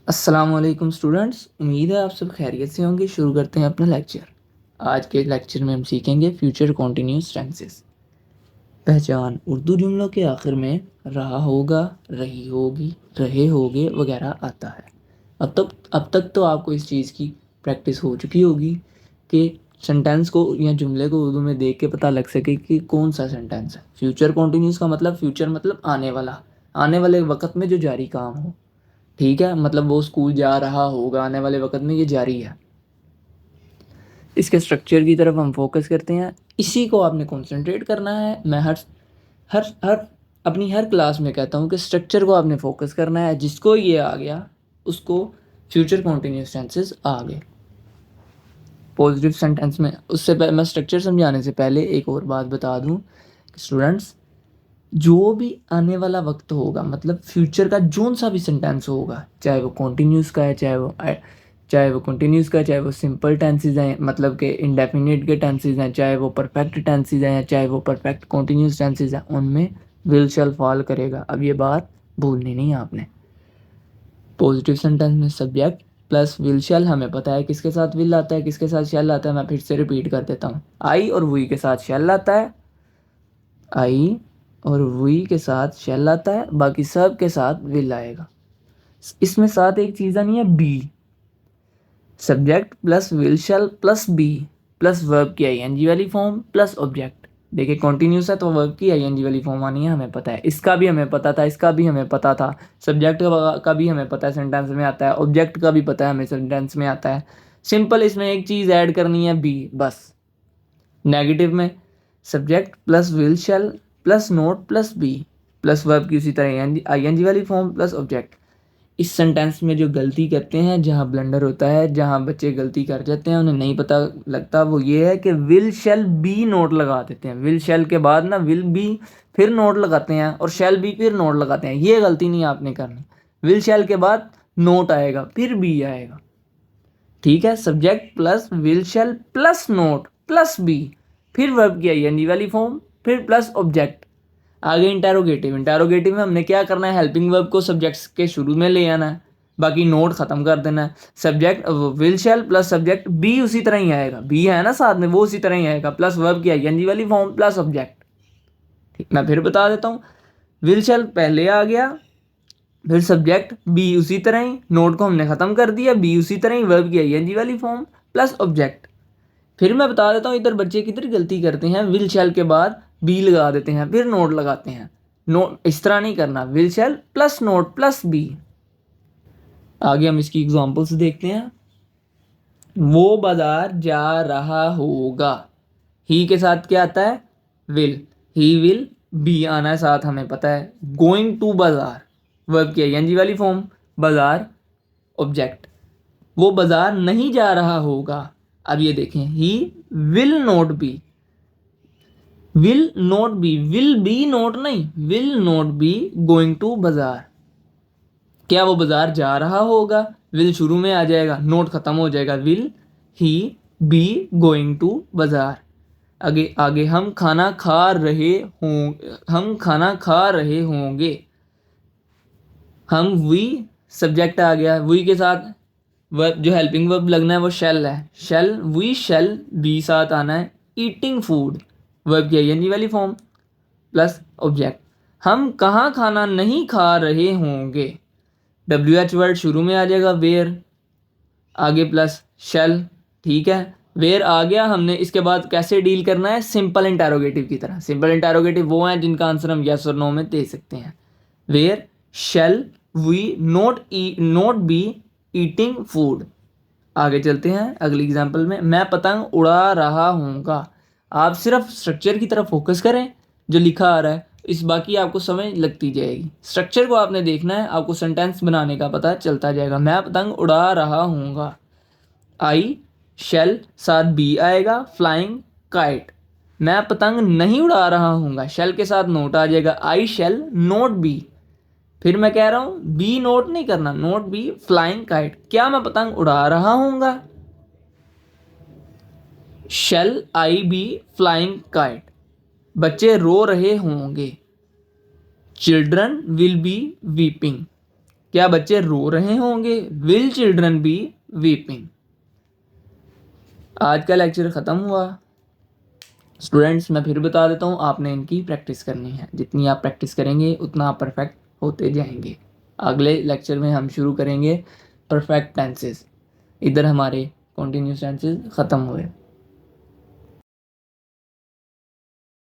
अस्सलामुअलैकुम स्टूडेंट्स, उम्मीद है आप सब खैरियत से होंगे। शुरू करते हैं अपना लेक्चर। आज के लेक्चर में हम सीखेंगे फ्यूचर कॉन्टिन्यूस टेंसेस। पहचान उर्दू जुमलों के आखिर में रहा होगा, रही होगी, रहे होगे वगैरह आता है। अब तक तो आपको इस चीज़ की प्रैक्टिस हो चुकी होगी कि सेंटेंस को या जुमले को उर्दू में देख के पता लग सके कि कौन सा सेंटेंस है। फ्यूचर कॉन्टिन्यूस का मतलब फ्यूचर मतलब आने वाले वक्त में जो जारी काम हो। ठीक है, मतलब वो स्कूल जा रहा होगा, आने वाले वक्त में ये जारी है। इसके स्ट्रक्चर की तरफ हम फोकस करते हैं, इसी को आपने कंसंट्रेट करना है। मैं हर हर हर अपनी हर क्लास में कहता हूँ कि स्ट्रक्चर को आपने फोकस करना है। जिसको ये आ गया उसको फ्यूचर कॉन्टिन्यूस टेंसेस आ गए। पॉजिटिव सेंटेंस में उससे पहले मैं स्ट्रक्चर समझाने से पहले एक और बात बता दूँ कि स्टूडेंट्स, जो भी आने वाला वक्त होगा, मतलब फ्यूचर का जोन सा भी सेंटेंस होगा, चाहे वो कॉन्टिन्यूस का है, चाहे वो सिंपल टेंसेज हैं, मतलब कि इंडेफिनिट के टेंसेज हैं, चाहे वो परफेक्ट टेंसेज हैं, चाहे वो परफेक्ट कॉन्टिन्यूस टेंसेज हैं, उनमें विल शैल फॉल करेगा। अब ये बात भूलनी नहीं आपने। पॉजिटिव सेंटेंस में सब्जेक्ट प्लस विल शैल, हमें पता है किसके साथ विल आता है, किसके साथ शैल आता है। मैं फिर से रिपीट कर देता हूँ, आई और वी के साथ शैल आता है, आई और वी के साथ शैल आता है, बाकी सब के साथ विल आएगा। इसमें साथ एक चीज़ नहीं है, be. Subject plus will shall plus be plus verb की आईएनजी वाली फॉर्म प्लस ऑब्जेक्ट। देखिए कॉन्टिन्यूस है तो वर्ब की आईएनजी वाली फॉर्म आनी है, हमें पता है। इसका भी हमें पता था, इसका भी हमें पता था। सब्जेक्ट का भी हमें पता है, सेंटेंस में आता है। ऑब्जेक्ट का भी पता है हमें, सेंटेंस में आता है। सिंपल इसमें एक चीज़ ऐड करनी है, बी, बस। नेगेटिव में subject plus will shall plus not plus be plus verb की उसी तरह आईएनजी वाली फॉर्म प्लस ऑब्जेक्ट। इस सेंटेंस में जो गलती करते हैं, जहाँ ब्लंडर होता है, जहाँ बच्चे गलती कर जाते हैं, उन्हें नहीं पता लगता, वो ये है कि विल शैल बी नोट लगा देते हैं। विल शैल के बाद ना विल बी फिर नोट लगाते हैं और शैल बी फिर नोट लगाते हैं। ये गलती नहीं आपने करनी। विल शैल के बाद नोट आएगा फिर बी आएगा। ठीक है, subject plus will shall plus not plus be फिर वर्ब की आईएनजी वाली फॉर्म फिर प्लस ऑब्जेक्ट। आगे इंटेरोगेटिव में हमने क्या करना है, हेल्पिंग वर्ब को सब्जेक्ट्स के शुरू में ले आना है, बाकी नोट खत्म कर देना है। Subject will shall plus subject be उसी तरह ही आएगा, बी है ना साथ में, वो उसी तरह ही आएगा, प्लस वर्ब की आईएनजी वाली फॉर्म प्लस ऑब्जेक्ट। ठीक, मैं फिर बता देता हूँ। विल शैल पहले आ गया, फिर सब्जेक्ट बी उसी तरह ही, नोट को हमने खत्म कर दिया, बी उसी तरह ही, वर्ब की आईएनजी वाली फॉर्म प्लस ऑब्जेक्ट। फिर मैं बता देता हूँ, इधर बच्चे किधर गलती करते हैं, विल शैल के बाद बी लगा देते हैं फिर नोट लगाते हैं। नोट इस तरह नहीं करना, will shall plus not plus be. आगे हम इसकी एग्जांपल्स देखते हैं। वो बाजार जा रहा होगा, ही के साथ क्या आता है, विल, ही विल, बी आना है साथ, हमें पता है। गोइंग टू बाजार, वर्ब की आईएनजी वाली फॉर्म, बाजार ऑब्जेक्ट। वो बाजार नहीं जा रहा होगा। अब ये देखें, he will not be, will not be, will be not नहीं, will not be going to bazaar. क्या वो बाजार जा रहा होगा, विल शुरू में आ जाएगा, नोट खत्म हो जाएगा, will he be going to bazaar. आगे आगे हम खाना खा रहे होंगे। हम वी, सब्जेक्ट आ गया, वी के साथ वर्ब जो हेल्पिंग वर्ब लगना है वो शेल है, शेल वी शेल बी साथ आना है, ईटिंग फूड, वर्ब की आईएनजी वाली फॉर्म प्लस ऑब्जेक्ट। हम कहाँ खाना नहीं खा रहे होंगे, डब्ल्यू एच वर्ड शुरू में आ जाएगा, वेयर, आगे प्लस शेल। ठीक है, वेयर आ गया। हमने इसके बाद कैसे डील करना है, सिंपल इंटेरोगेटिव की तरह। सिंपल इंटेरोगेटिव वो हैं जिनका आंसर हम यस और नो में दे सकते हैं। Where shall we not be eating food. आगे चलते हैं अगली एग्जांपल में। मैं पतंग उड़ा रहा हूँगा। आप सिर्फ स्ट्रक्चर की तरफ फोकस करें जो लिखा आ रहा है, इस बाकी आपको समझ लगती जाएगी। स्ट्रक्चर को आपने देखना है, आपको सेंटेंस बनाने का पता चलता जाएगा। मैं पतंग उड़ा रहा हूँगा, आई शेल साथ बी आएगा, फ्लाइंग काइट। मैं पतंग नहीं उड़ा रहा हूँगा, शेल के साथ नोट आ जाएगा, आई शेल नोट बी। फिर मैं कह रहा हूँ बी नोट नहीं करना, नोट बी फ्लाइंग काइट। क्या मैं पतंग उड़ा रहा हूँगा, shall I be flying kite. बच्चे रो रहे होंगे, चिल्ड्रन विल बी वीपिंग। क्या बच्चे रो रहे होंगे, विल चिल्ड्रन बी वीपिंग। आज का लेक्चर ख़त्म हुआ। स्टूडेंट्स मैं फिर बता देता हूँ, आपने इनकी प्रैक्टिस करनी है। जितनी आप प्रैक्टिस करेंगे उतना आप परफेक्ट होते जाएंगे। अगले लेक्चर में हम शुरू करेंगे परफेक्ट टेंसेस। इधर हमारे कॉन्टिन्यूस टेंसेस ख़त्म हुए।